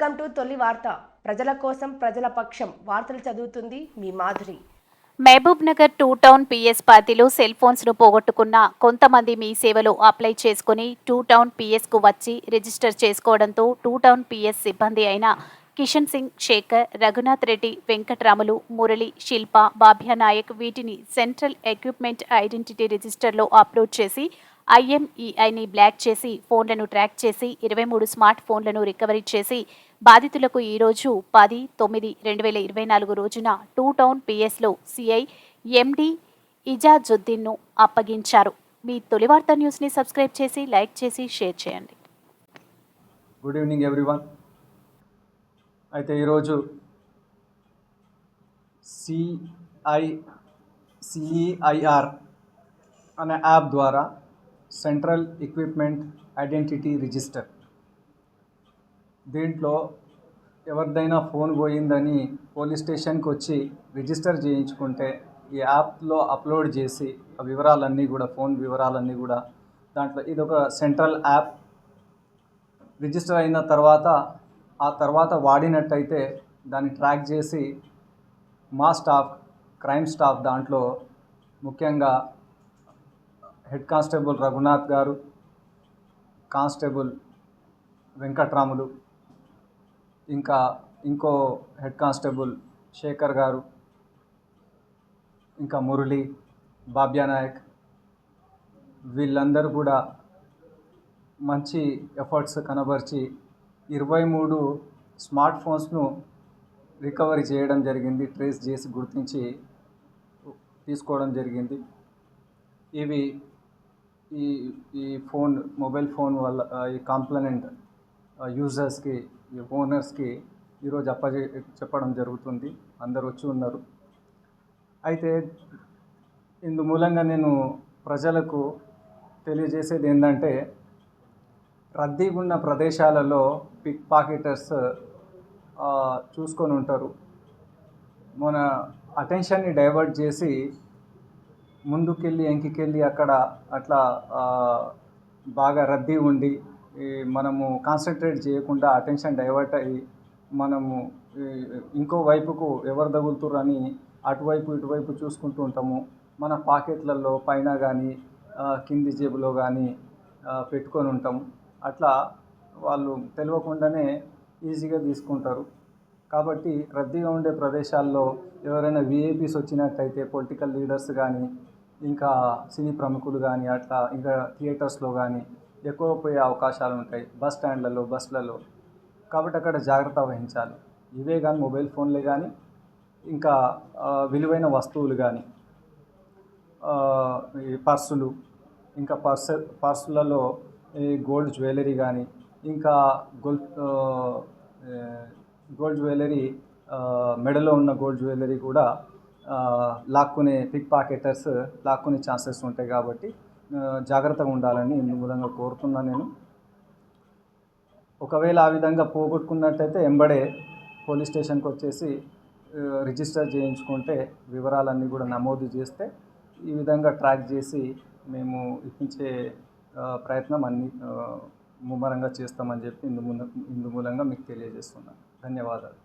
Welcome to తొలి వార్త. ప్రజల కోసం ప్రజల పక్షం వార్తలు చదువుతుంది మీ మాధురి. మహబూబ్ నగర్ 2 టౌన్ పిఎస్ పార్టీలో సెల్ ఫోన్స్ ను పోగొట్టుకున్న కొంతమంది మీ సేవలో అప్లై చేసుకుని 2 టౌన్ పిఎస్ కు వచ్చి రిజిస్టర్ చేసుకోవడంతో 2 టౌన్ పిఎస్ సిబ్బంది అయిన కిషన్ సింగ్, శేఖర్, రఘునాథ్ రెడ్డి, వెంకట్రాములు, మురళి, శిల్ప, బాబ్యా నాయక్ వీటిని సెంట్రల్ ఎక్విప్మెంట్ ఐడెంటిటీ రిజిస్టర్లో అప్లోడ్ చేసి ఐఎంఈఐని బ్లాక్ చేసి ఫోన్లను ట్రాక్ చేసి 23 స్మార్ట్ ఫోన్లను రికవరీ చేసి బాధితులకు ఈరోజు 10/9/2024 రోజున 2 టౌన్ పిఎస్లో సిఐ ఎండి ఇజాజుద్దీన్ను అప్పగించారు. మీ తొలి వార్త న్యూస్ని సబ్స్క్రైబ్ చేసి లైక్ చేసి షేర్ చేయండి. Good evening everyone. అయితే ఈరోజు సిఈఐఆర్ అనే యాప్ ద్వారా సెంట్రల్ ఎక్విప్మెంట్ ఐడెంటిటీ రిజిస్టర్, దీంట్లో ఎవరిదైనా ఫోన్ పోయిందని పోలీస్ స్టేషన్కి వచ్చి రిజిస్టర్ చేయించుకుంటే ఈ యాప్లో అప్లోడ్ చేసి ఆ వివరాలన్నీ కూడా ఫోన్ వివరాలన్నీ కూడా దాంట్లో ఇదొక సెంట్రల్ యాప్. రిజిస్టర్ అయిన తర్వాత వాడినట్టయితే దాన్ని ట్రాక్ చేసి మా స్టాఫ్, క్రైమ్ స్టాఫ్, దాంట్లో ముఖ్యంగా హెడ్ కానిస్టేబుల్ రఘునాథ్ గారు, కానిస్టేబుల్ వెంకట్రాములు, ఇంకా ఇంకో హెడ్ కానిస్టేబుల్ శేఖర్ గారు, ఇంకా మురళి, బాబ్యా నాయక్, వీళ్ళందరూ కూడా మంచి ఎఫర్ట్స్ కనబరిచి 23 స్మార్ట్ ఫోన్స్ను రికవరీ చేయడం జరిగింది. ట్రేస్ చేసి గుర్తించి తీసుకోవడం జరిగింది. ఇవి ఈ మొబైల్ ఫోన్ వల్ల ఈ కాంప్లైనెంట్ యూజర్స్కి, ఈ ఓనర్స్కి ఈరోజు చెప్పడం జరుగుతుంది. అందరు వచ్చి ఉన్నారు. అయితే ఇందు మూలంగా నేను ప్రజలకు తెలియజేసేది ఏంటంటే, రద్దీగా ఉన్న ప్రదేశాలలో పిక్ పాకెటర్స్ చూసుకొని ఉంటారు. మన అటెన్షన్ని డైవర్ట్ చేసి ముందుకెళ్ళి వెనక్కి అక్కడ అట్లా బాగా రద్దీ ఉండి మనము కాన్సన్ట్రేట్ చేయకుండా అటెన్షన్ డైవర్ట్ అయ్యి మనము ఇంకో వైపుకు ఎవరు తగులుతురు అని అటువైపు ఇటువైపు చూసుకుంటూ ఉంటాము. మన పాకెట్లలో పైన కానీ కింది జేబులో కానీ పెట్టుకొని ఉంటాము. అట్లా వాళ్ళు తెలియకుండానే ఈజీగా తీసుకుంటారు. కాబట్టి రద్దీగా ఉండే ప్రదేశాల్లో ఎవరైనా విఐపీస్ వచ్చినట్టయితే పొలిటికల్ లీడర్స్ కానీ, ఇంకా సినీ ప్రముఖులు కానీ, అట్లా ఇంకా థియేటర్స్లో కానీ ఎక్కువ పోయే అవకాశాలు ఉంటాయి, బస్ స్టాండ్లలో, బస్సులలో. కాబట్టి అక్కడ జాగ్రత్త వహించాలి. ఇవే కానీ మొబైల్ ఫోన్లే కానీ, ఇంకా విలువైన వస్తువులు కానీ, ఈ పర్సులు, ఇంకా పర్సులలో ఈ గోల్డ్ జ్యువెలరీ కానీ, ఇంకా గోల్డ్ జ్యువెలరీ, మెడలో ఉన్న గోల్డ్ జ్యువెలరీ కూడా లాక్కునే పిక్ పాకెటర్స్ లాక్కునే ఛాన్సెస్ ఉంటాయి. కాబట్టి జాగ్రత్తగా ఉండాలని ఇందు మూలంగా కోరుతున్నాను నేను. ఒకవేళ ఆ విధంగా పోగొట్టుకున్నట్టయితే ఎంబడే పోలీస్ స్టేషన్కి వచ్చేసి రిజిస్టర్ చేయించుకుంటే వివరాలన్నీ కూడా నమోదు చేస్తే ఈ విధంగా ట్రాక్ చేసి మేము ఇప్పించే ప్రయత్నం అన్ని ముమ్మరంగా చేస్తామని చెప్పి ఇందు మూలంగా మీకు తెలియజేస్తున్నాను. ధన్యవాదాలు.